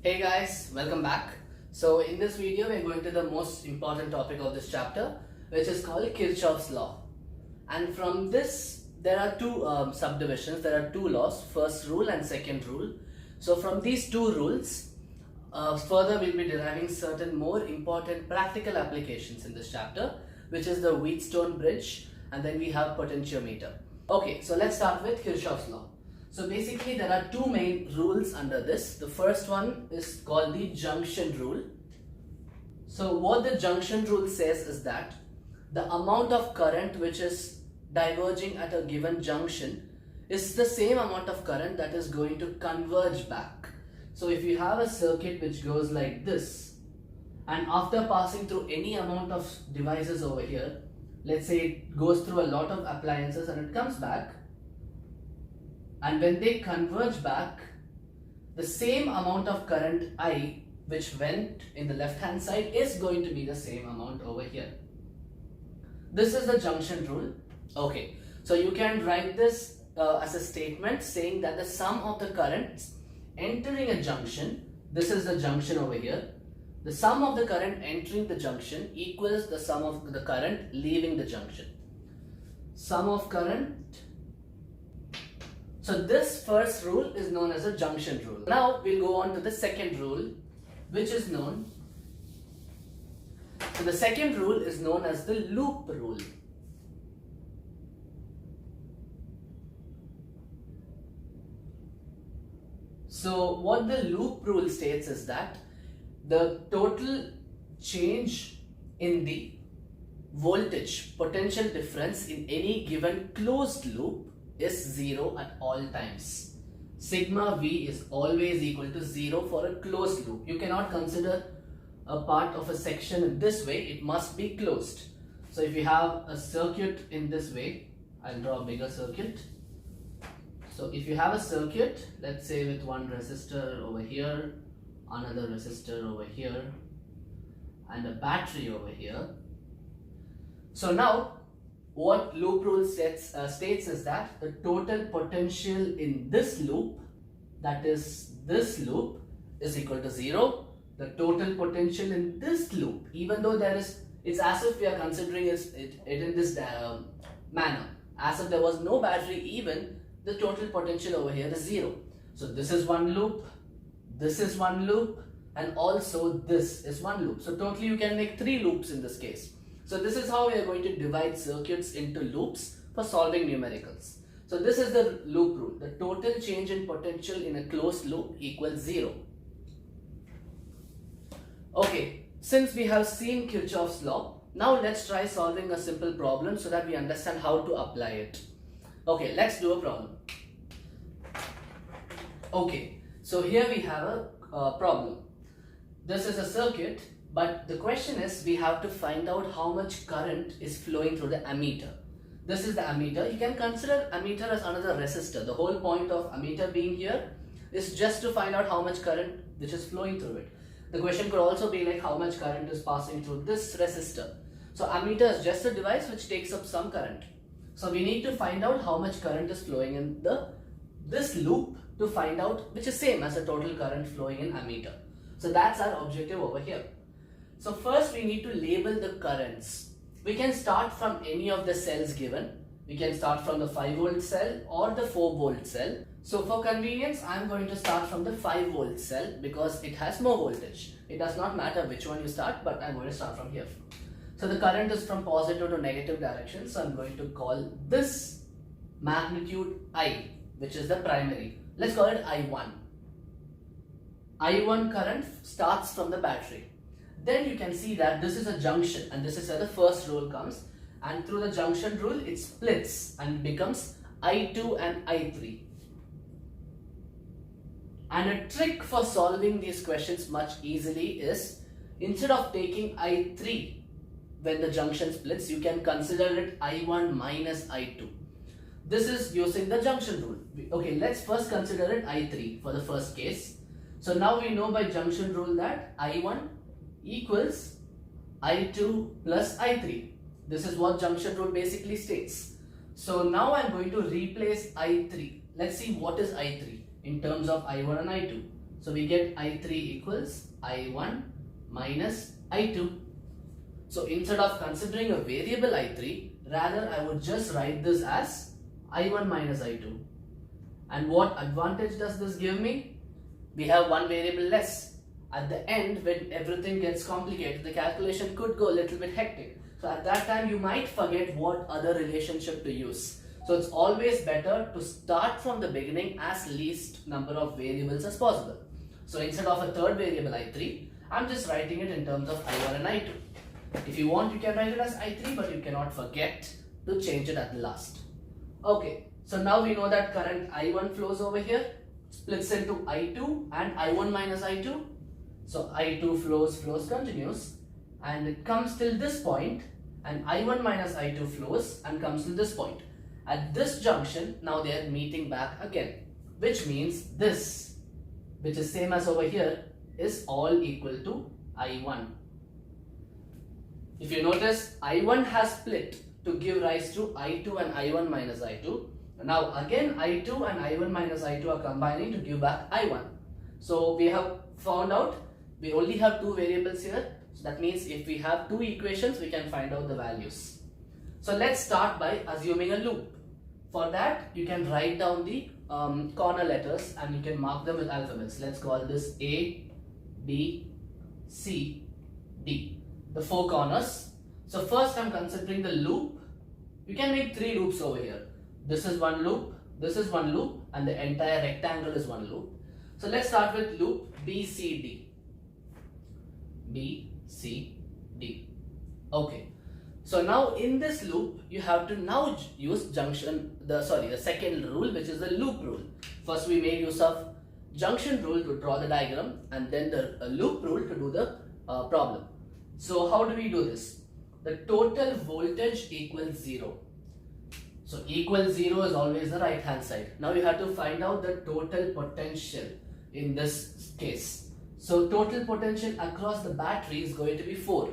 Hey guys, welcome back. So in this video we're going to the most important topic of this chapter, which is called Kirchhoff's law. And from this there are two subdivisions. There are two laws, first rule and second rule. So from these two rules, further we'll be deriving certain more important practical applications in this chapter, which is the Wheatstone bridge, and then we have potentiometer. Okay, so let's start with Kirchhoff's law. So basically there are two main rules under this. The first one is called the Junction Rule. So what the Junction Rule says is that the amount of current which is diverging at a given junction is the same amount of current that is going to converge back. So if you have a circuit which goes like this, and after passing through any amount of devices over here, let's say it goes through a lot of appliances and it comes back, and when they converge back, the same amount of current I which went in the left hand side is going to be the same amount over here. This is the junction rule. Okay, so you can write this as a statement saying that the sum of the currents entering a junction, this is the junction over here, the sum of the current entering the junction equals the sum of the current leaving the junction. Sum of current. So this first rule is known as a junction rule. Now we'll go on to the second rule, which is known. So the second rule is known as the loop rule. So what the loop rule states is that the total change in the voltage potential difference in any given closed loop is 0 at all times. Sigma V is always equal to 0 for a closed loop. You cannot consider a part of a section in this way, it must be closed. So if you have a circuit in this way, I'll draw a bigger circuit. So if you have a circuit, let's say with one resistor over here, another resistor over here, and a battery over here. So now what loop rule states is that the total potential in this loop, that is this loop, is equal to 0. The total potential in this loop, even though there is, it's as if we are considering it in this manner, as if there was no battery, even the total potential over here is 0. So this is one loop, this is one loop, and also this is one loop. So totally you can make 3 loops in this case. So this is how we are going to divide circuits into loops for solving numericals. So this is the loop rule. The total change in potential in a closed loop equals 0. Okay, since we have seen Kirchhoff's law, now let's try solving a simple problem so that we understand how to apply it. Okay, let's do a problem. Okay, so here we have a problem. This is a circuit. But the question is, we have to find out how much current is flowing through the ammeter. This is the ammeter. You can consider ammeter as another resistor. The whole point of ammeter being here is just to find out how much current which is flowing through it. The question could also be like how much current is passing through this resistor. So ammeter is just a device which takes up some current. So we need to find out how much current is flowing in this loop to find out, which is same as the total current flowing in ammeter. So that's our objective over here. So first we need to label the currents. We can start from any of the cells given. We can start from the 5 volt cell or the 4 volt cell. So for convenience, I am going to start from the 5 volt cell because it has more voltage. It does not matter which one you start, but I am going to start from here. So the current is from positive to negative direction. So I am going to call this magnitude I, which is the primary. Let's call it I1. I1 current starts from the battery. Then you can see that this is a junction, and this is where the first rule comes, and through the junction rule it splits and becomes I2 and I3. And a trick for solving these questions much easily is, instead of taking I3 when the junction splits, you can consider it I1 minus I2. This is using the junction rule. Okay, let's first consider it I3 for the first case. So now we know by junction rule that I1 equals I2 plus I3. This is what junction rule basically states. So now I'm going to replace I3. Let's see what is I3 in terms of I1 and I2. So we get I3 equals I1 minus I2. So instead of considering a variable I3, rather I would just write this as I1 minus I2. And what advantage does this give me? We have one variable less. At the end, when everything gets complicated, the calculation could go a little bit hectic. So at that time, you might forget what other relationship to use. So it's always better to start from the beginning as least number of variables as possible. So instead of a third variable I3, I'm just writing it in terms of I1 and I2. If you want, you can write it as I3, but you cannot forget to change it at the last. Okay, so now we know that current I1 flows over here, splits into I2 and I1 minus I2. So I2 flows continues, and it comes till this point, and I1 minus I2 flows and comes to this point. At this junction, now they are meeting back again, which means this, which is same as over here, is all equal to I1. If you notice, I1 has split to give rise to I2 and I1 minus I2. Now again, I2 and I1 minus I2 are combining to give back I1. So we have found out we only have two variables here. So that means if we have two equations, we can find out the values. So let's start by assuming a loop. For that, you can write down the corner letters and you can mark them with alphabets. Let's call this A, B, C, D. The four corners. So first I'm considering the loop. You can make three loops over here. This is one loop, this is one loop, and the entire rectangle is one loop. So let's start with loop BCD. BCD. Okay. So now in this loop, you have to now use the second rule, which is the loop rule. First we made use of junction rule to draw the diagram, and then the loop rule to do the problem. So how do we do this? The total voltage equals 0. So equal 0 is always the right hand side. Now you have to find out the total potential in this case. So total potential across the battery is going to be 4.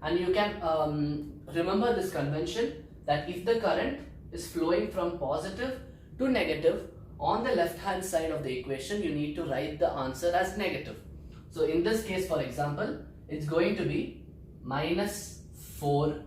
And you can remember this convention that if the current is flowing from positive to negative, on the left hand side of the equation, you need to write the answer as negative. So in this case, for example, it's going to be minus 4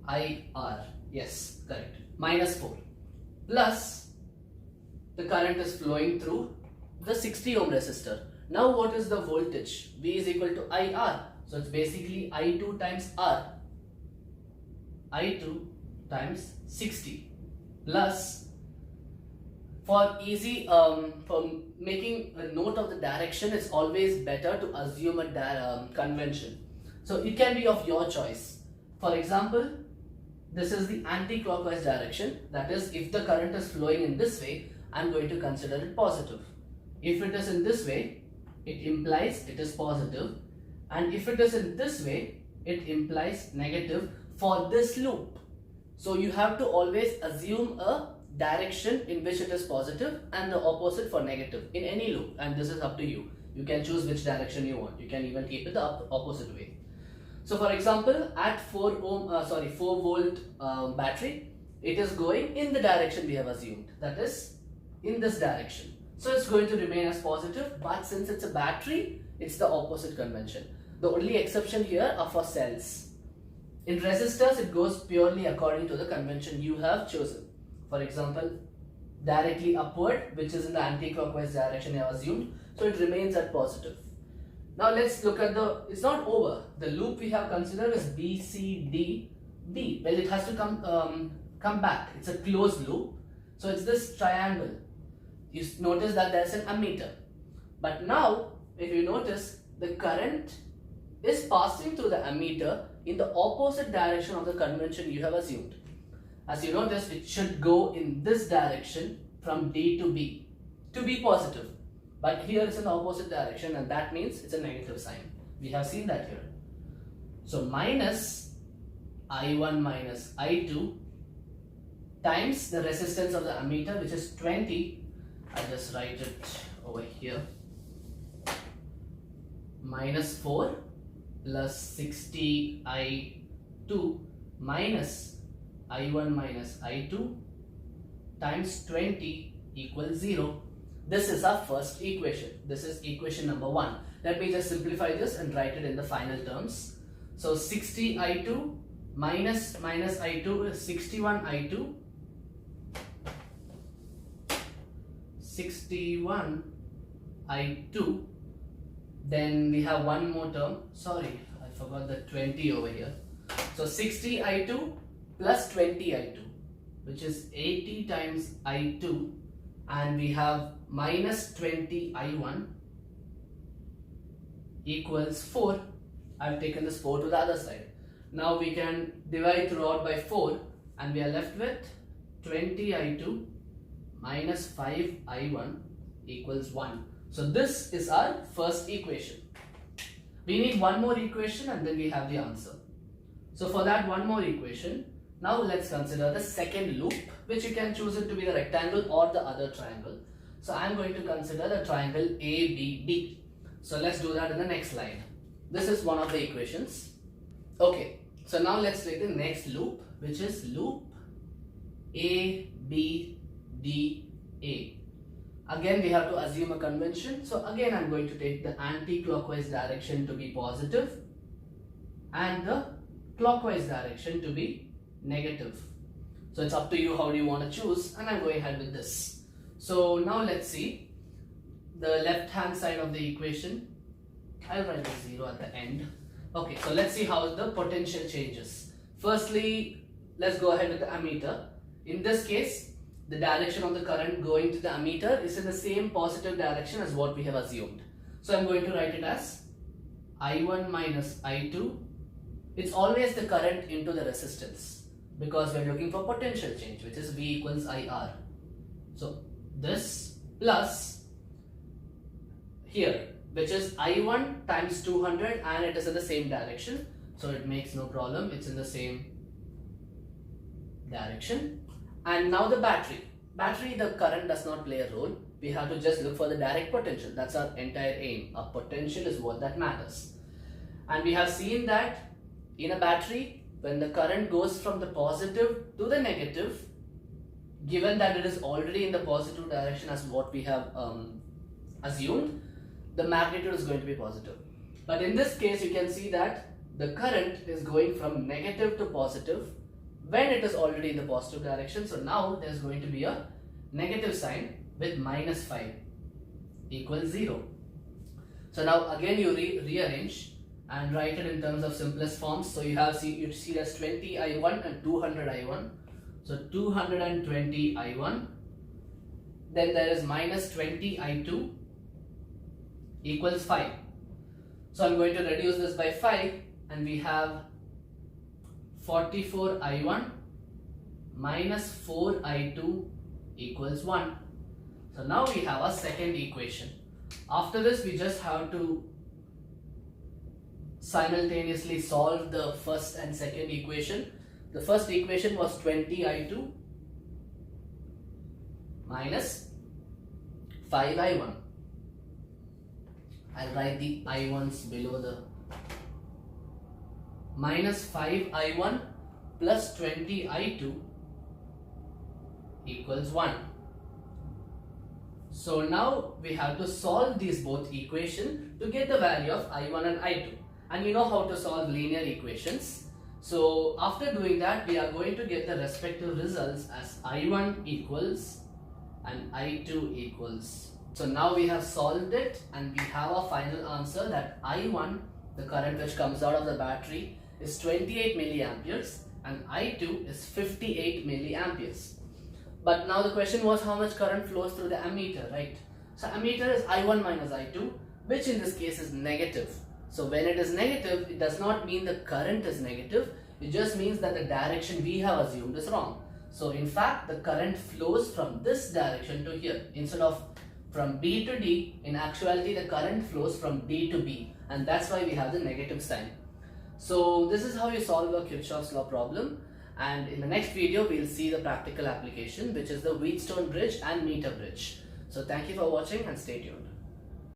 IR. Yes, correct. Minus 4 plus the current is flowing through the 60 ohm resistor. Now what is the voltage? V is equal to IR. So it's basically I2 times R. I2 times 60 plus, for easy for making a note of the direction, it's always better to assume a convention. So it can be of your choice. For example, this is the anti-clockwise direction. That is, if the current is flowing in this way, I'm going to consider it positive. If it is in this way, it implies it is positive, and if it is in this way, it implies negative for this loop. So you have to always assume a direction in which it is positive and the opposite for negative in any loop, and this is up to you. You can choose which direction you want. You can even keep it the opposite way. So for example, at 4 volt battery, it is going in the direction we have assumed, that is in this direction. So it's going to remain as positive, but since it's a battery, it's the opposite convention. The only exception here are for cells. In resistors, it goes purely according to the convention you have chosen. For example, directly upward, which is in the anti-clockwise direction you have assumed, so it remains at positive. Now let's look at it's not over. The loop we have considered is BCDB. Well, it has to come back. It's a closed loop. So it's this triangle. You notice that there's an ammeter. But now, if you notice, the current is passing through the ammeter in the opposite direction of the convention you have assumed. As you notice, it should go in this direction from D to B to be positive. But here it's in the opposite direction, and that means it's a negative sign. We have seen that here. So minus I1 minus I2 times the resistance of the ammeter, which is 20. I'll just write it over here. Minus 4 plus 60 I2 minus I1 minus I2 times 20 equals 0. This is our first equation. This is equation number 1. Let me just simplify this and write it in the final terms. So 60i2 minus i2 is 61i2. 61i2. Then we have one more term. Sorry, I forgot the 20 over here. So 60i2 plus 20i2, which is 80 times i2, and we have minus 20i1 equals 4. I've taken this 4 to the other side. Now we can divide throughout by 4 and we are left with 20i2 minus 5i1 equals 1. So this is our first equation. We need one more equation and then we have the answer. So for that one more equation, now let's consider the second loop, which you can choose it to be the rectangle or the other triangle. So I'm going to consider the triangle ABD. So let's do that in the next slide. This is one of the equations. Okay, so now let's take the next loop, which is loop ABDA. Again, we have to assume a convention. So again, I'm going to take the anti-clockwise direction to be positive and the clockwise direction to be negative. So it's up to you how do you want to choose, and I'm going ahead with this. So now let's see the left hand side of the equation. I'll write the 0 at the end. Okay, so let's see how the potential changes. Firstly, let's go ahead with the ammeter. In this case, the direction of the current going to the ammeter is in the same positive direction as what we have assumed. So I'm going to write it as I1 minus I2. It's always the current into the resistance because we're looking for potential change, which is V equals IR. So this plus here, which is I1 times 200, and it is in the same direction. So it makes no problem. It's in the same direction. And now the battery. The current does not play a role. We have to just look for the direct potential. That's our entire aim. Our potential is what that matters. And we have seen that in a battery, when the current goes from the positive to the negative, given that it is already in the positive direction as what we have assumed, the magnitude is going to be positive. But in this case, you can see that the current is going from negative to positive when it is already in the positive direction. So now there's going to be a negative sign with minus 5 equals 0. So now again you rearrange and write it in terms of simplest forms. So you see that's 20i1 and 200i1. So 220i1. Then there is minus 20i2 equals 5. So I'm going to reduce this by 5 and we have 44i1 minus 4i2 equals 1. So now we have a second equation. After this, we just have to simultaneously solve the first and second equation. The first equation was 20i2 minus 5i1. I'll write the i1s below the minus 5i1 plus 20i2 equals 1. So now we have to solve these both equations to get the value of i1 and i2. And you know how to solve linear equations. So after doing that, we are going to get the respective results as i1 equals and i2 equals. So now we have solved it and we have a final answer that i1, the current which comes out of the battery, is 28 milliamperes and I2 is 58 milliamperes. But now the question was how much current flows through the ammeter, right? So ammeter is I1 minus I2, which in this case is negative. So when it is negative, it does not mean the current is negative. It just means that the direction we have assumed is wrong. So in fact, the current flows from this direction to here. Instead of from B to D, in actuality the current flows from D to B, and that's why we have the negative sign. So this is how you solve a Kirchhoff's law problem, and in the next video we'll see the practical application, which is the Wheatstone bridge and meter bridge. So thank you for watching and stay tuned.